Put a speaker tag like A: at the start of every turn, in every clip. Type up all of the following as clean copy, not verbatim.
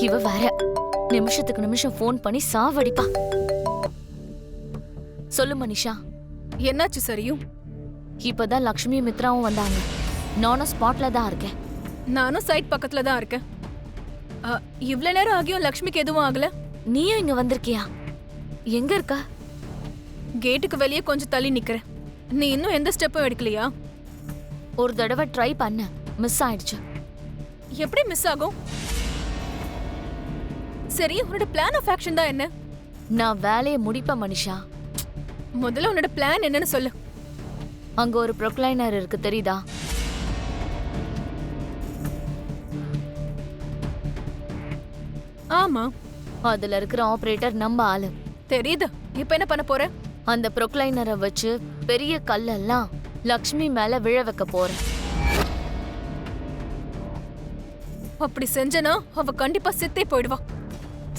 A: இவ வேற நிமிஷத்துக்கு நிமிஷம் போன் பண்ணி சாவடிப்பா. சொல்லு மனிஷா.
B: என்னாச்சு சரியும்?
A: இப்பதான் லக்ஷ்மி மித்ராவும் வந்தாங்க. நானும் ஸ்பாட்ல தான் இருக்கேன்.
B: நானும் சைட் பக்கத்துல தான் இருக்கேன். இவ்ளோ நேரம் ஆகியும் லக்ஷ்மிக்கு எதுவும் ஆகல.
A: நீயும் இங்க வந்திருக்கியா? எங்க இருக்கா?
B: கேட்டுக்கு வெளியே கொஞ்சம் தள்ளி நிக்கிறேன். நீ இன்னும் எந்த ஸ்டெப்பும் எடுக்கலையா?
A: ஒரு தடவை ட்ரை பண்ண, மிஸ் ஆயிடுச்சு.
B: எப்படி மிஸ் ஆகும்? சரி, உன்னோட பிளான் ஆஃப் ஆக்ஷன் தான் என்ன?
A: நான் வேலையை முடிப்பேன் மனிஷா.
B: முதல்ல உன்னோட பிளான் என்னன்னு சொல்லு.
A: அங்க ஒரு ப்ரொக்ளைனர் இருக்கு, தெரியுதா?
B: ஆமா,
A: அதுல இருக்கிற ஆபரேட்டர் நம்ம ஆளு.
B: தெரியுது. இப்ப என்ன பண்ண போற?
A: அந்த ப்ரொக்ளைனரை வச்சு பெரிய கல்லெல்லாம் லக்ஷ்மி மேல விழ வைக்க போறேன்.
B: அப்படி செஞ்சனா அவ கண்டிப்பா செத்தே போயிடுவா.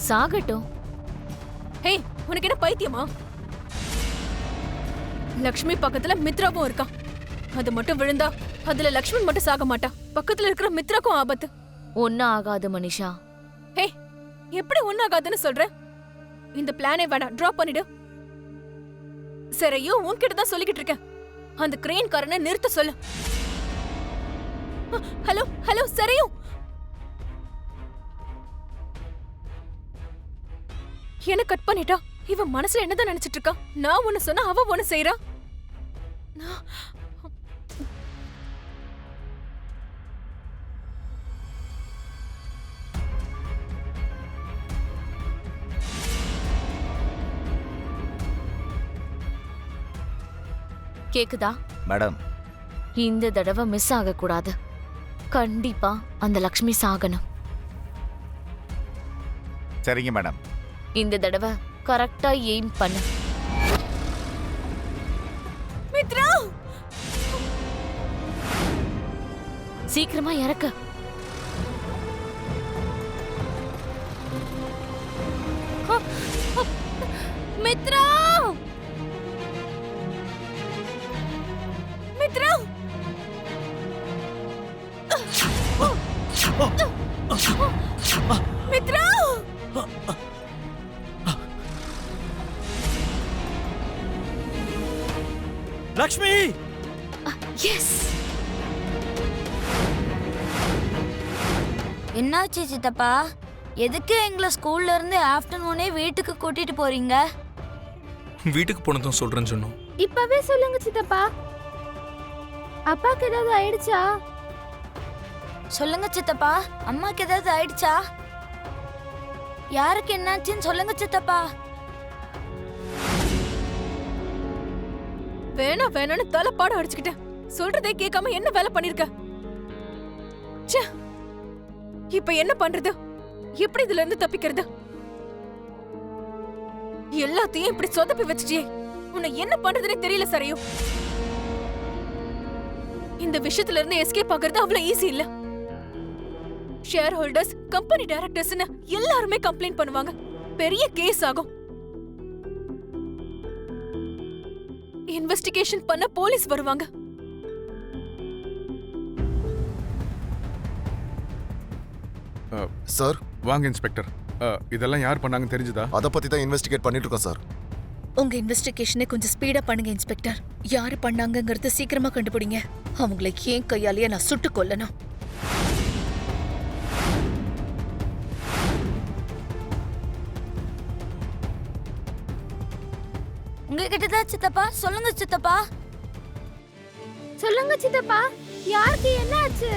A: சாகட்டும்.
B: ஹே, உனக்கு என்ன பைத்தியமா? லக்ஷ்மி பக்கத்துல மித்ராவும் இருக்கா. அது மட்டும் விழுந்தா அதுல லக்ஷ்மி மட்டும் சாக மாட்டா, பக்கத்துல இருக்கிற மித்ராக்கும் ஆபத்து.
A: ஒன்னும் ஆகாது மனிஷா.
B: ஹே, எப்படி ஒன்னாகாதுன்னு சொல்ற? இந்த பிளானே வேணாம், டிராப் பண்ணிடு. சரியோ, உன்கிட்ட தான் சொல்லிக்கிட்டு இருக்கேன். அந்த கிரேன் காரனை நிறுத்த சொல்லு. ஹலோ ஹலோ, சரியோ? என்ன கட் பண்ணிட்டா? இவன் மனசுல என்னதான் நினைச்சிட்டு இருக்கா? நான் ஒண்ணு சொன்னா அவ ஒண்ணு செய்யறா.
A: கேக்குதா
C: மேடம்?
A: இந்த தடவை மிஸ் ஆக கூடாது. கண்டிப்பா அந்த லக்ஷ்மி சாகணும்.
C: சரிங்க மேடம்.
A: இந்த தடவை கரெக்டா எய்ம் பண்ணு.
B: மித்ரா,
A: சீக்கிரமா இறக்க.
B: மித்ரா, மித்ரா, மித்ரா.
D: லக்ஷ்மி!
A: எஸ்.
E: என்னாச்சு சித்தப்பா? எதுக்கு எங்களை ஸ்கூல்ல இருந்து ஆஃப்டர்நூனே வீட்டுக்கு கூட்டிட்டு போறீங்க?
D: வீட்டுக்கு போனதும் சொல்றேன்னு சொன்னோம்.
F: இப்பவே சொல்லுங்க சித்தப்பா. அப்பாக்கு ஏதாவது ஆயிடுச்சா?
E: சொல்லுங்க சித்தப்பா. அம்மாக்கு ஏதாவது ஆயிடுச்சா? யாருக்கு என்னாச்சுன்னு சொல்லுங்க சித்தப்பா.
B: வேணா வேணான்னு தலைப்பாடம் அடிச்சுக்கிட்டேன். சொல்றதே கேட்காம என்ன வேலை பண்ணிருக்க? ச்சே, இப்ப என்ன பண்றது? எப்படி இதுல இருந்து தப்பிக்கிறது? எல்லாத்தையும் இப்படி சொதப்பி வச்சுட்டியே. உன்னை என்ன பண்றதுன்னு தெரியல சரியோ. இந்த விஷயத்துல இருந்து எஸ்கேப் ஆகிறது அவ்வளவு ஈஸி இல்ல. ஷேர் ஹோல்டர்ஸ், கம்பெனி டைரக்டர்ஸ்னு எல்லாருமே கம்ப்ளைண்ட் பண்ணுவாங்க. பெரிய கேஸ் ஆகும். இன்வெஸ்டிகேஷன் பண்ண போலீஸ் வருவாங்க.
G: சார்,
H: வாங்க இன்ஸ்பெக்டர். இதெல்லாம் யார் பண்ணாங்கன்னு தெரிஞ்சுதா?
G: அதை பத்தி தான் இன்வெஸ்டிகேட் பண்ணிட்டு இருக்கோம் சார்.
I: உங்க இன்வெஸ்டிகேஷனை கொஞ்சம் ஸ்பீடா பண்ணுங்க இன்ஸ்பெக்டர். யாரு பண்ணாங்கங்கறத சீக்கிரமா கண்டுபிடிங்க. அவங்களை ஏன் கையாலேயே நான் சுட்டு கொல்லணும்.
E: உங்ககிட்ட தான் சித்தப்பா. சொல்லுங்க சித்தப்பா.
F: சொல்லுங்க சித்தப்பா, யாருக்கு என்ன ஆச்சு?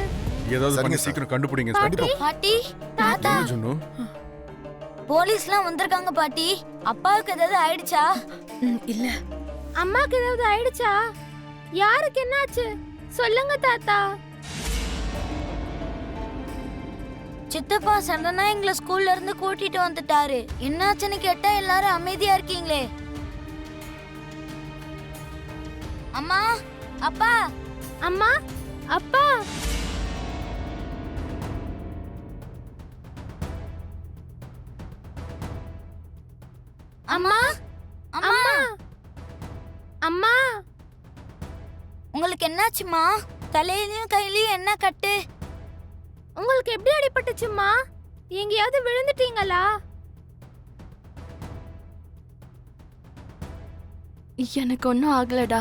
H: ஏதாவது
G: சரிங்க
H: பண்ணி
G: சார்.
H: சீக்கிரம் கண்டுபிடிங்க இன்ஸ்பெக்டர்.
E: பாட்டி, தாத்தா,
H: ஜுன்னு,
E: போலீஸ்லாம் வந்திருக்காங்க பாட்டி. அப்பாவுக்கு ஏதாவது ஆயிடுச்சா?
I: இல்ல.
F: அம்மாக்கு ஏதாவது ஆயிடுச்சா? யாருக்கு என்ன ஆச்சு? சொல்லுங்க தாத்தா.
E: சித்தப்பா சண்டனா எங்களை ஸ்கூல்ல இருந்து கூட்டிட்டு வந்துட்டாரு. என்னாச்சுன்னு கேட்டா எல்லாரும் அமைதியா இருக்கீங்களே. அம்மா, அப்பா.
F: அம்மா, அப்பா.
E: அம்மா, அம்மா,
F: அம்மா.
E: உங்களுக்கு என்னாச்சுமா? தலையிலயும் கையிலயும் என்ன கட்டு?
F: உங்களுக்கு எப்படி அடிபட்டுச்சும்மா? எங்கேயாவது விழுந்துட்டீங்களா?
C: எனக்கு ஒன்றும் ஆகலடா.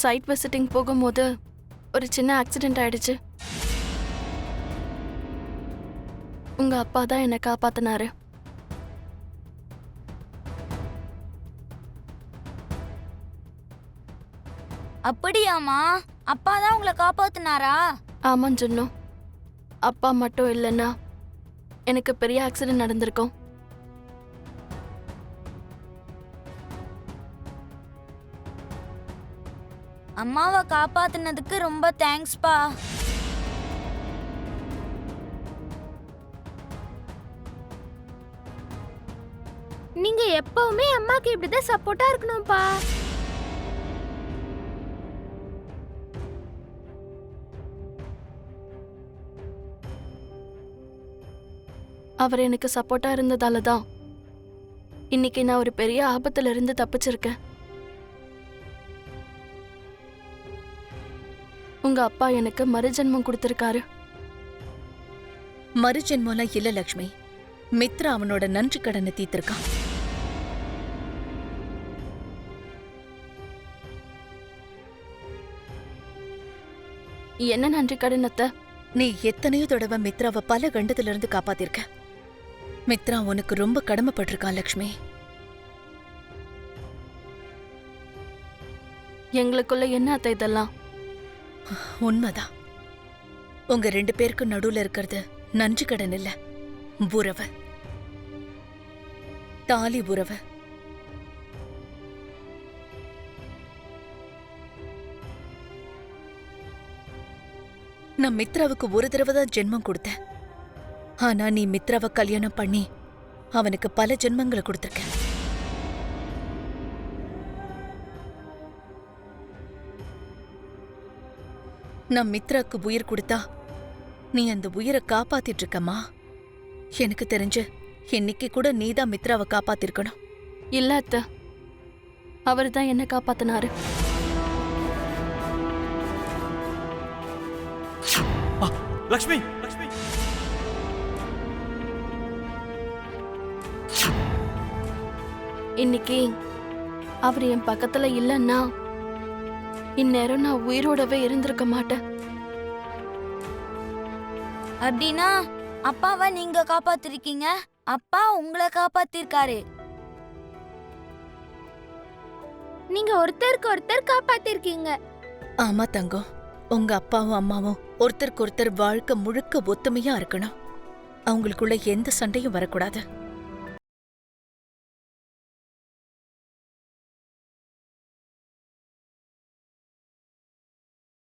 C: சைட் விசிட்டிங் போகும்போது ஒரு சின்ன ஆக்சிடென்ட் ஆயிடுச்சு. உங்க அப்பா தான் என்னை காப்பாத்தினாரு.
E: அப்படியாமா? அப்பா தான் உங்களை காப்பாத்துனாரா?
C: ஆமான்னு சொன்னோம். அப்பா மட்டும் இல்லைன்னா எனக்கு பெரிய ஆக்சிடென்ட் நடந்திருக்கும்.
E: அம்மாவை காப்பாத்துனதுக்கு ரொம்ப தேங்க்ஸ்பா.
F: நீங்க எப்பவுமே அம்மாக்கு இப்படிதான் சப்போர்ட்டா இருக்கணும்ப்பா.
C: அவர் எனக்கு சப்போர்ட்டா இருந்ததால தான் இன்னைக்கு நான் ஒரு பெரிய ஆபத்துல இருந்து தப்பிச்சிருக்கேன். உங்க அப்பா எனக்கு மறுஜென்மம் கொடுத்திருக்காரு.
I: மறுஜென்மம்லாம் இல்ல லக்ஷ்மி. மித்ரா அவனோட நன்றி கடனை தீர்த்திருக்கான்.
C: என்ன நன்றி கடன் அத்தை?
I: நீ எத்தனையோ தடவை மித்ராவை பல கண்டத்துல இருந்து காப்பாத்திருக்க. மித்ரா உனக்கு ரொம்ப கடமைப்பட்டிருக்கான் லக்ஷ்மி.
C: எங்களுக்குள்ள என்ன அத்தை இதெல்லாம்?
I: உண்மைதான். உங்க 2 பேருக்கும் நடுவுல இருக்கிறது நன்றி கடன் இல்ல, உறவு, தாலி உறவு. நான் மித்ராவுக்கு ஒரு தடவை தான் ஜென்மம் கொடுத்தேன். ஆனா நீ மித்ராவை கல்யாணம் பண்ணி அவனுக்கு பல ஜென்மங்களை கொடுத்திருக்க. நான் மித்ராக்கு உயிர் கொடுத்தா நீ அந்த உயிரை காப்பாத்திட்டு இருக்கம்மா. எனக்கு தெரிஞ்சு இன்னைக்கு கூட நீதான் மித்ராவை காப்பாத்திருக்கணும்.
C: இல்ல அத்தை, அவர் தான் என்ன காப்பாத்தினாரு.
D: லக்ஷ்மி,
C: இன்னைக்கு அவர் என் பக்கத்துல இல்லைன்னா இந்நேரம் நான் உயிரோடவே இருந்திருக்க மாட்டேன்.
E: அப்படின்னா அப்பாவை நீங்க காப்பாத்திருக்கீங்க, அப்பா உங்களை காப்பாத்திருக்காரு.
F: நீங்க ஒருத்தருக்கு ஒருத்தர் காப்பாத்திருக்கீங்க.
I: ஆமா தங்கம், உங்க அப்பாவும் அம்மாவும் ஒருத்தருக்கு ஒருத்தர் வாழ்க்கை முழுக்க ஒத்துமையா இருக்கணும். அவங்களுக்குள்ள எந்த சண்டையும் வரக்கூடாது.